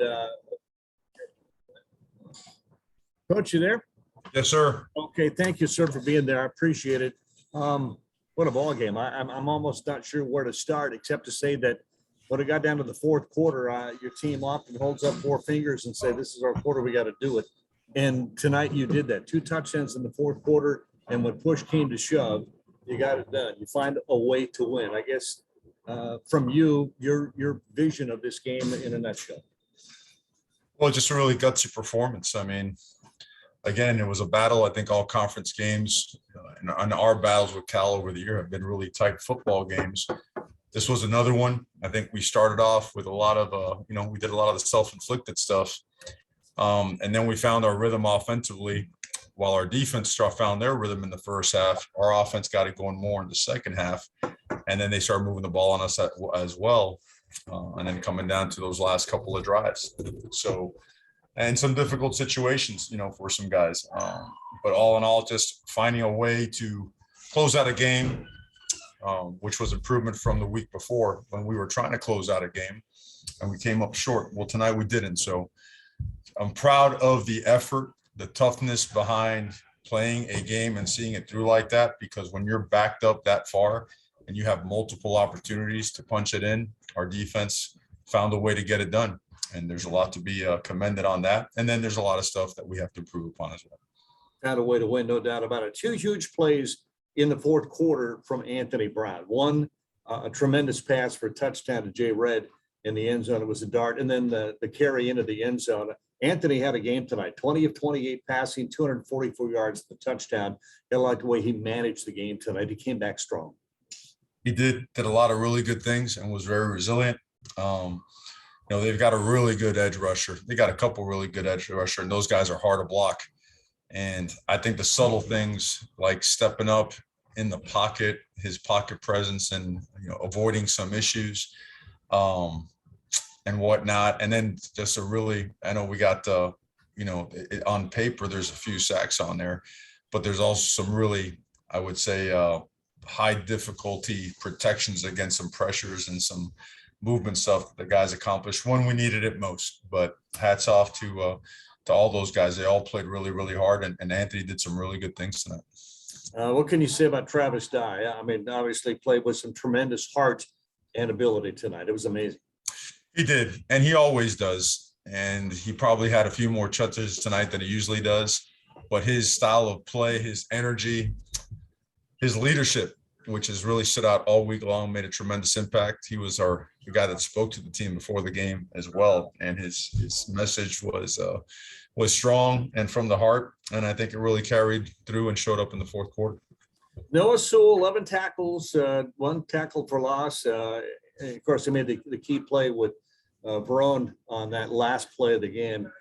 Uh, Coach, you there? Yes, sir. Okay, thank you, sir, for being there. I appreciate it. What a ball game. I'm almost not sure where to start, except to say that when it got down to the fourth quarter, your team often holds up four fingers and say, "This is our quarter. We got to do it." And tonight you did that. 2 touchdowns in the fourth quarter, and when push came to shove, you got it done. You find a way to win. I guess from you, your vision of this game in a nutshell. Well, just a really gutsy performance. I mean, again, it was a battle. I think all conference games and our battles with Cal over the year have been really tight football games. This was another one. I think we started off with a lot of, we did a lot of the self-inflicted stuff. And then we found our rhythm offensively while our defense found their rhythm in the first half. Our offense got it going more in the second half. And then they started moving the ball on us as well. And then coming down to those last couple of drives. So, and some difficult situations, for some guys. But all in all, just finding a way to close out a game, which was improvement from the week before when we were trying to close out a game and we came up short. Well, tonight we didn't. So I'm proud of the effort, the toughness behind playing a game and seeing it through like that, because when you're backed up that far and you have multiple opportunities to punch it in, our defense found a way to get it done. And there's a lot to be commended on that. And then there's a lot of stuff that we have to improve upon as well. Found a way to win, no doubt about it. 2 huge plays in the fourth quarter from Anthony Brown. One, a tremendous pass for a touchdown to Jay Red in the end zone. It was a dart. And then the carry into the end zone. Anthony had a game tonight, 20 of 28 passing, 244 yards, the touchdown. I like the way he managed the game tonight. He came back strong. He did a lot of really good things and was very resilient. They've got a really good edge rusher. They got a couple really good edge rusher, and those guys are hard to block. And I think the subtle things like stepping up in the pocket, his pocket presence, and avoiding some issues and whatnot. And then just I know we got on paper there's a few sacks on there, but there's also some really, I would say, high difficulty protections against some pressures and some movement stuff that the guys accomplished when we needed it most. But hats off to all those guys. They all played really, really hard, and Anthony did some really good things tonight. What can you say about Travis Dye? I mean, obviously played with some tremendous heart and ability tonight. It was amazing. He did, and he always does. And he probably had a few more touches tonight than he usually does. But his style of play, his energy, his leadership, which has really stood out all week long, made a tremendous impact. He was the guy that spoke to the team before the game as well. And his message was strong and from the heart. And I think it really carried through and showed up in the fourth quarter. Noah Sewell, 11 tackles, 1 tackle for loss. Of course, he made the key play with Verone on that last play of the game.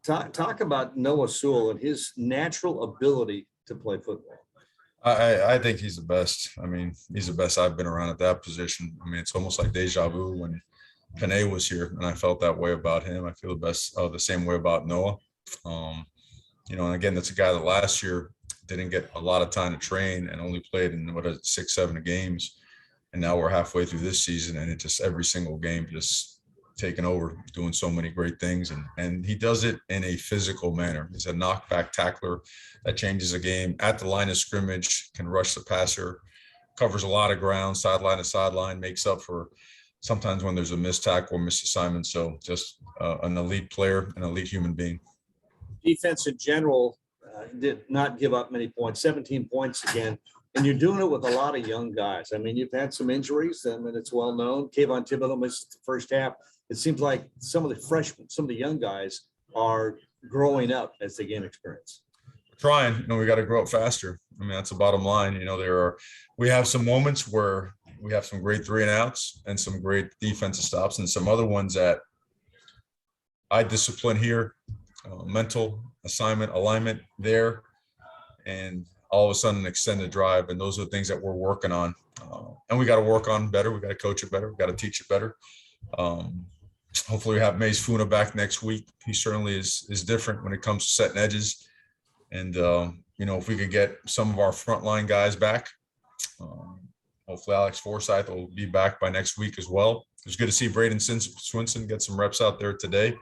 Talk about Noah Sewell and his natural ability to play football. I think he's the best. I mean, he's the best I've been around at that position. I mean, it's almost like deja vu when Panay was here, and I felt that way about him. I feel the same way about Noah. And again, that's a guy that last year didn't get a lot of time to train and only played in 6, 7 games. And now we're halfway through this season, and it just every single game just taking over, doing so many great things. And he does it in a physical manner. He's a knockback tackler that changes a game at the line of scrimmage, can rush the passer, covers a lot of ground, sideline to sideline, makes up for sometimes when there's a missed tackle or missed assignment. So just an elite player, an elite human being. Defense in general did not give up many points, 17 points again. And you're doing it with a lot of young guys. I mean, you've had some injuries, and it's well known. Kayvon Thibodeau missed the first half. It seems like some of the freshmen, some of the young guys are growing up as they gain experience. We're trying, we got to grow up faster. I mean, that's the bottom line. We have some moments where we have some great 3 and outs and some great defensive stops, and some other ones that eye discipline here, mental assignment, alignment there, and all of a sudden extend the drive. And those are the things that we're working on. And we got to work on better. We got to coach it better. We got to teach it better. Hopefully we have Mace Funa back next week. He certainly is different when it comes to setting edges. And, if we could get some of our frontline guys back, hopefully Alex Forsyth will be back by next week as well. was good to see Braden Swinson get some reps out there today.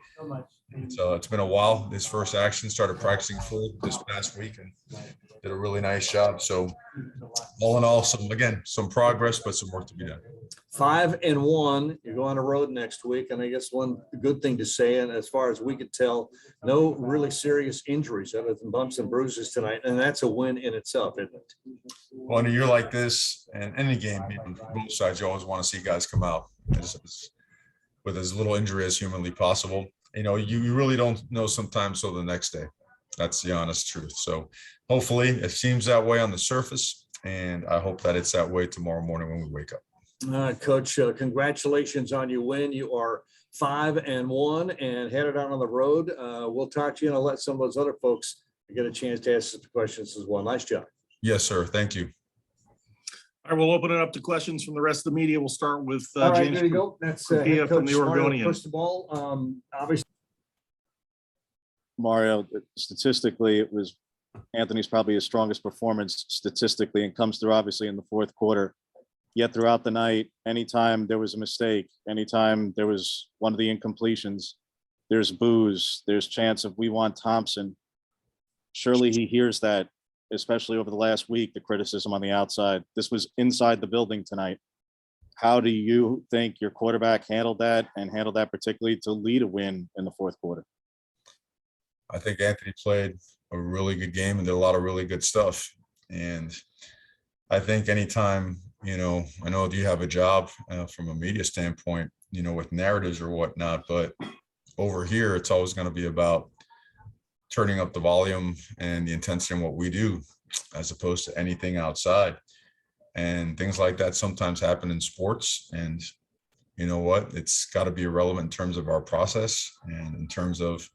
So it's been a while. His first action started practicing full this past week and did a really nice job. So all in all, some progress, but some work to be done. 5-1. You go on the road next week, and I guess one good thing to say, and as far as we could tell, no really serious injuries other than bumps and bruises tonight, and that's a win in itself, isn't it? Well, in a year like this, and any game, both sides, you always want to see guys come out with as little injury as humanly possible. You really don't know sometimes till the next day. That's the honest truth. So hopefully it seems that way on the surface, and I hope that it's that way tomorrow morning when we wake up. Coach, congratulations on your win. You are 5-1 and headed out on the road. We'll talk to you, and I'll let some of those other folks get a chance to ask some questions as well. Nice job. Yes, sir. Thank you. All right, we'll open it up to questions from the rest of the media. We'll start with All right, James. there you go. That's from head coach the Oregonian. Cristobal. Obviously, Mario, statistically, it was Anthony's probably his strongest performance statistically, and comes through obviously in the fourth quarter. Yet throughout the night, anytime there was a mistake, anytime there was one of the incompletions, there's boos, there's chants of "we want Thompson." Surely he hears that, especially over the last week, the criticism on the outside. This was inside the building tonight. How do you think your quarterback handled that, and handled that particularly to lead a win in the fourth quarter? I think Anthony played a really good game and did a lot of really good stuff. And I think anytime, I know you have a job from a media standpoint, with narratives or whatnot, but over here, it's always going to be about turning up the volume and the intensity in what we do, as opposed to anything outside. And things like that sometimes happen in sports. And you know what? It's got to be irrelevant in terms of our process and in terms of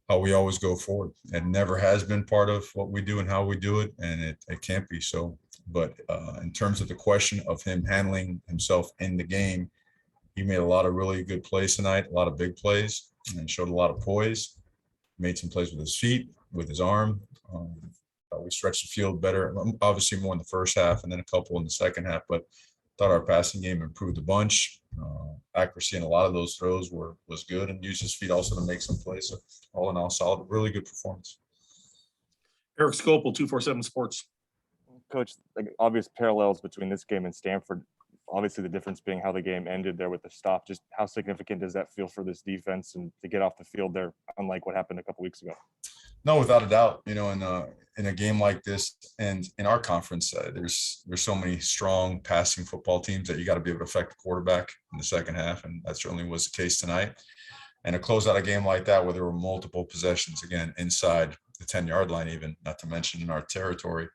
how we always go forward. It never has been part of what we do and how we do it, and it can't be so. But in terms of the question of him handling himself in the game, he made a lot of really good plays tonight, a lot of big plays, and showed a lot of poise. Made some plays with his feet, with his arm. We stretched the field better, obviously more in the first half and then a couple in the second half, but thought our passing game improved a bunch. Accuracy in a lot of those throws was good, and used his feet also to make some plays. So all in all, solid, really good performance. Eric Scopel, 247 Sports. Coach, obvious parallels between this game and Stanford. Obviously, the difference being how the game ended there with the stop. Just how significant does that feel for this defense and to get off the field there, unlike what happened a couple weeks ago? No, without a doubt. In a game like this, and in our conference, there's so many strong passing football teams that you got to be able to affect the quarterback in the second half, and that certainly was the case tonight. And to close out a game like that, where there were multiple possessions, again inside the 10-yard line, even not to mention in our territory.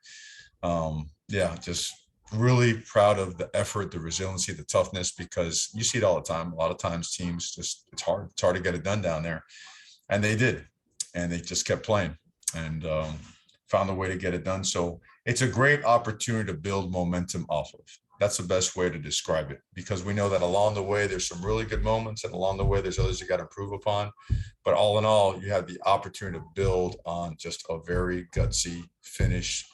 Just really proud of the effort, the resiliency, the toughness, because you see it all the time. A lot of times teams it's hard to get it done down there, and they did, and they just kept playing and found a way to get it done. So it's a great opportunity to build momentum off of. That's the best way to describe it, because we know that along the way there's some really good moments, and along the way there's others you got to improve upon. But all in all, you have the opportunity to build on just a very gutsy finish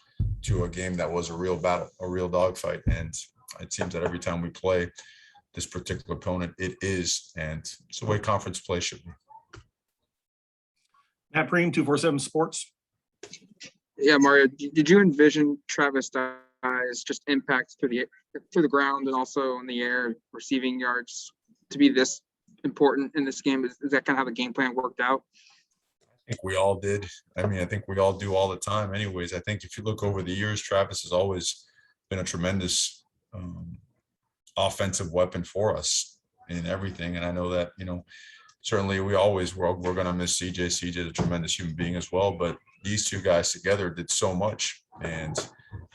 to a game that was a real battle, a real dogfight. And it seems that every time we play this particular opponent, it is, and it's the way conference play should be. Matt Preem, 247 Sports. Yeah, Mario, did you envision Travis Etiennes just impact through the ground and also in the air, receiving yards, to be this important in this game? Is that kind of how the game plan worked out? I think we all did. I think we all do all the time anyways. I think if you look over the years, Travis has always been a tremendous offensive weapon for us in everything. And I know that, certainly we're going to miss CJ. CJ is a tremendous human being as well, but these two guys together did so much, and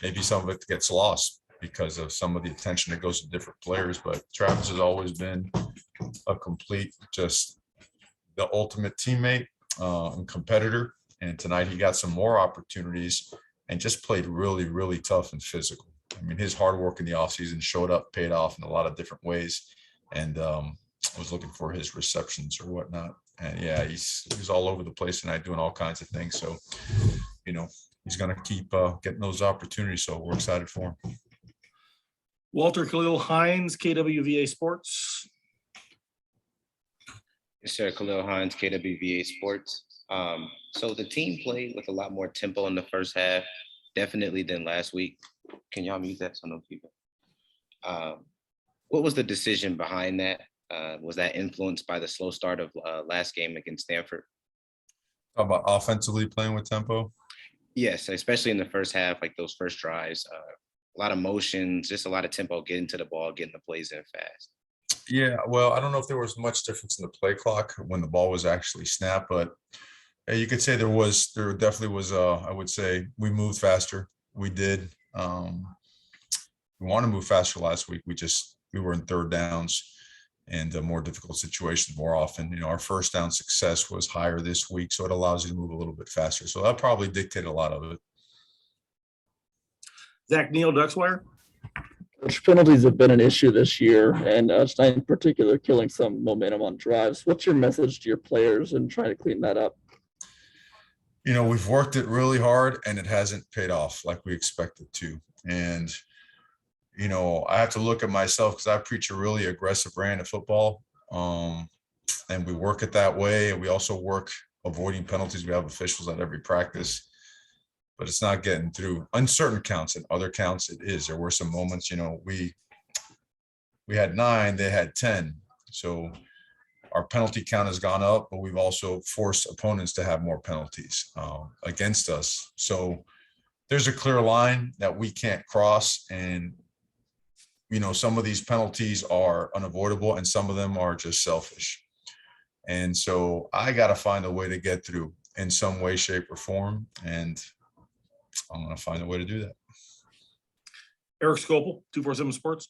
maybe some of it gets lost because of some of the attention that goes to different players. But Travis has always been a complete, just the ultimate teammate and competitor. And tonight he got some more opportunities and just played really, really tough and physical. His hard work in the offseason showed up, paid off in a lot of different ways. And was looking for his receptions or whatnot. And he's all over the place tonight doing all kinds of things. So, he's going to keep getting those opportunities. So we're excited for him. Walter Khalil Hines, KWVA Sports. Sir Khalil Hines, KWVA Sports. So the team played with a lot more tempo in the first half, definitely than last week. Can y'all mute that so no people? What was the decision behind that? Was that influenced by the slow start of last game against Stanford? How about offensively playing with tempo? Yes, especially in the first half, like those first drives, a lot of motions, just a lot of tempo, getting to the ball, getting the plays in fast. Yeah, well, I don't know if there was much difference in the play clock when the ball was actually snapped, but you could say there definitely was, I would say we moved faster. We did. We want to move faster last week. We were in third downs and more difficult situations more often. You know, our first down success was higher this week, so it allows you to move a little bit faster. So that probably dictated a lot of it. Zach Neal, Duckswire. Coach, penalties have been an issue this year, and tonight in particular, killing some momentum on drives. What's your message to your players and trying to clean that up? You know, we've worked it really hard and it hasn't paid off like we expected to. And, you know, I have to look at myself because I preach a really aggressive brand of football. And we work it that way. And we also work avoiding penalties. We have officials at every practice, but it's not getting through. Uncertain counts and other counts it is. There were some moments, you know, we had 9, they had 10. So our penalty count has gone up, but we've also forced opponents to have more penalties against us. So there's a clear line that we can't cross. And, you know, some of these penalties are unavoidable and some of them are just selfish. And so I got to find a way to get through in some way, shape, or form. And I'm going to find a way to do that. Eric Scopel, 247 Sports.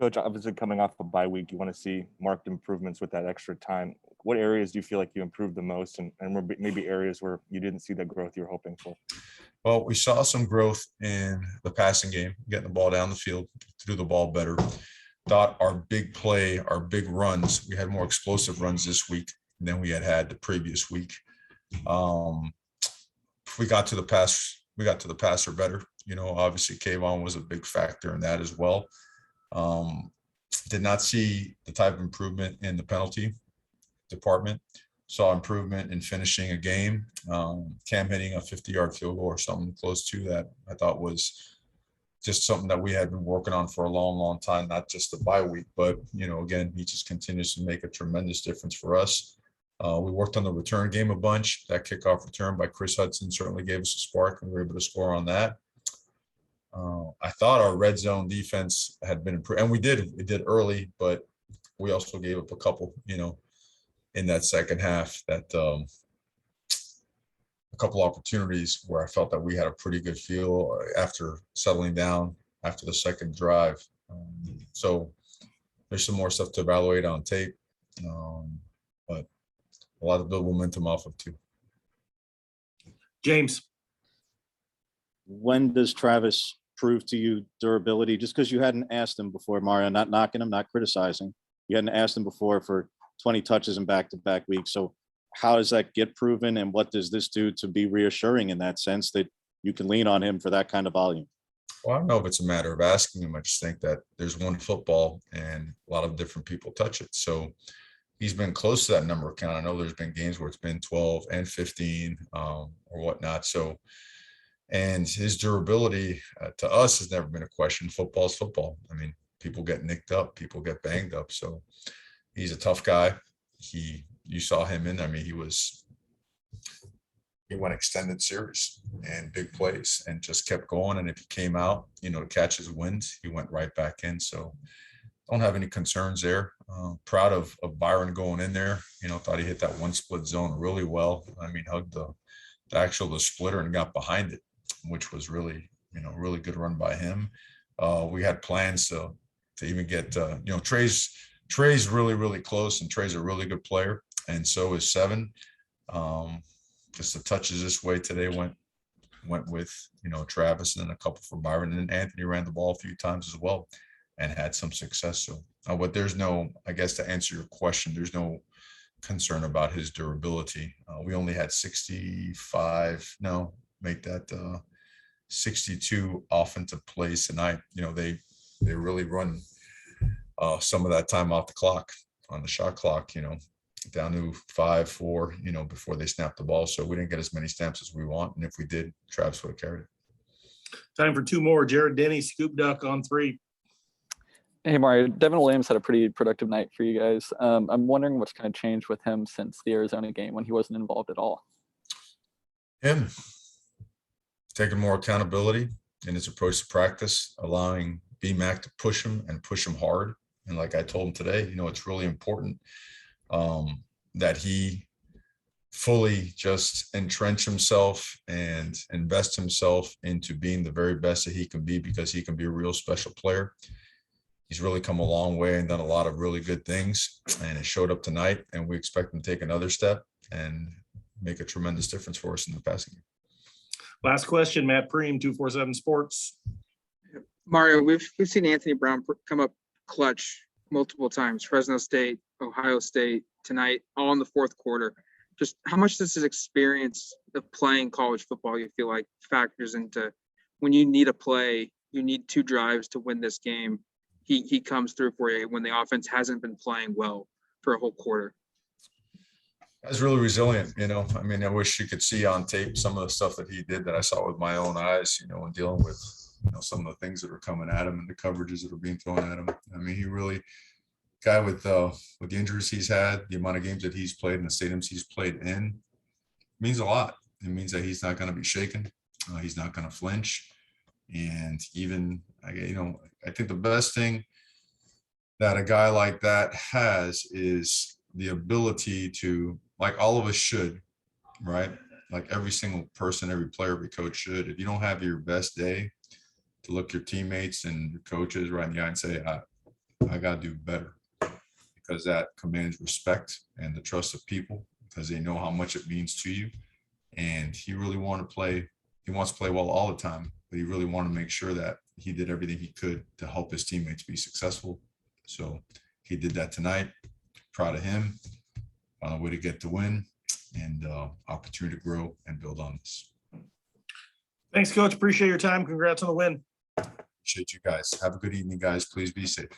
Coach, obviously coming off a bye week, you want to see marked improvements with that extra time. What areas do you feel like you improved the most, and maybe areas where you didn't see the growth you're hoping for? Well, we saw some growth in the passing game, getting the ball down the field, to do the ball better. Thought our big play, our big runs, we had more explosive runs this week than we had the previous week. We got to the passer better. You know, obviously Kayvon was a big factor in that as well. Did not see the type of improvement in the penalty department. Saw improvement in finishing a game. Cam hitting a 50-yard field goal or something close to that, I thought was just something that we had been working on for a long, long time, not just the bye week, but, you know, again, he just continues to make a tremendous difference for us. We worked on the return game a bunch. That kickoff return by Chris Hudson certainly gave us a spark, and we were able to score on that. I thought our red zone defense had been improved, and we did early, but we also gave up a couple, you know, in that second half, that a couple opportunities where I felt that we had a pretty good feel after settling down after the second drive. So there's some more stuff to evaluate on tape, but a lot of build momentum off of too. James. When does Travis prove to you durability? Just because you hadn't asked him before, Mario, not knocking him, not criticizing. You hadn't asked him before for 20 touches in back-to-back weeks. So how does that get proven, and what does this do to be reassuring in that sense that you can lean on him for that kind of volume? Well, I don't know if it's a matter of asking him. I just think that there's one football and a lot of different people touch it. So he's been close to that number count. I know there's been games where it's been 12 and 15 or whatnot. So, and his durability to us has never been a question. Football is football. I mean, people get nicked up, people get banged up. So he's a tough guy. You saw him in, I mean, he went extended series and big plays and just kept going. And if he came out, you know, to catch his wind, he went right back in. So don't have any concerns there. Proud of Byron going in there. You know, thought he hit that one split zone really well. I mean, hugged the splitter and got behind it, which was really, you know, really good run by him. We had plans to even get, you know, Trey's really, really close, and Trey's a really good player. And so is Seven. Just the touches this way today went with, you know, Travis, and then a couple for Byron, and then Anthony ran the ball a few times as well and had some success. So, but there's no, I guess to answer your question, there's no concern about his durability. We only had 62 offensive plays tonight. You know, they really run some of that time off the clock, on the shot clock, you know, down to 5-4, before they snapped the ball. So we didn't get as many snaps as we want. And if we did, Travis would have carried it. Time for two more. Jared Denny, scoop duck on 3. Hey, Mario. Devin Williams had a pretty productive night for you guys. I'm wondering what's kind of changed with him since the Arizona game when he wasn't involved at all. Him taking more accountability in his approach to practice, allowing BMAC to push him and push him hard. And like I told him today, it's really important that he fully just entrench himself and invest himself into being the very best that he can be, because he can be a real special player. He's really come a long way and done a lot of really good things, and it showed up tonight, and we expect him to take another step and make a tremendous difference for us in the passing game. Last question, Matt Preem, 247 Sports. Mario, we've seen Anthony Brown come up clutch multiple times. Fresno State, Ohio State, tonight, all in the fourth quarter. Just how much does his experience of playing college football, you feel like, factors into when you need a play, you need 2 drives to win this game? He comes through for you when the offense hasn't been playing well for a whole quarter. That's really resilient. I wish you could see on tape some of the stuff that he did that I saw with my own eyes, when dealing with, some of the things that are coming at him and the coverages that are being thrown at him. He really, guy with the injuries he's had, the amount of games that he's played and the stadiums he's played in, means a lot. It means that he's not going to be shaken. He's not going to flinch. And even, I think the best thing that a guy like that has is the ability to, like all of us should, right? Like every single person, every player, every coach should. If you don't have your best day, to look your teammates and your coaches right in the eye and say, I got to do better, because that commands respect and the trust of people, because they know how much it means to you. And he really wanted to play. He wants to play well all the time, but he really wanted to make sure that he did everything he could to help his teammates be successful. So he did that tonight. Proud of him. Found a way to get the win and opportunity to grow and build on this. Thanks, Coach. Appreciate your time. Congrats on the win. Appreciate you guys. Have a good evening, guys. Please be safe.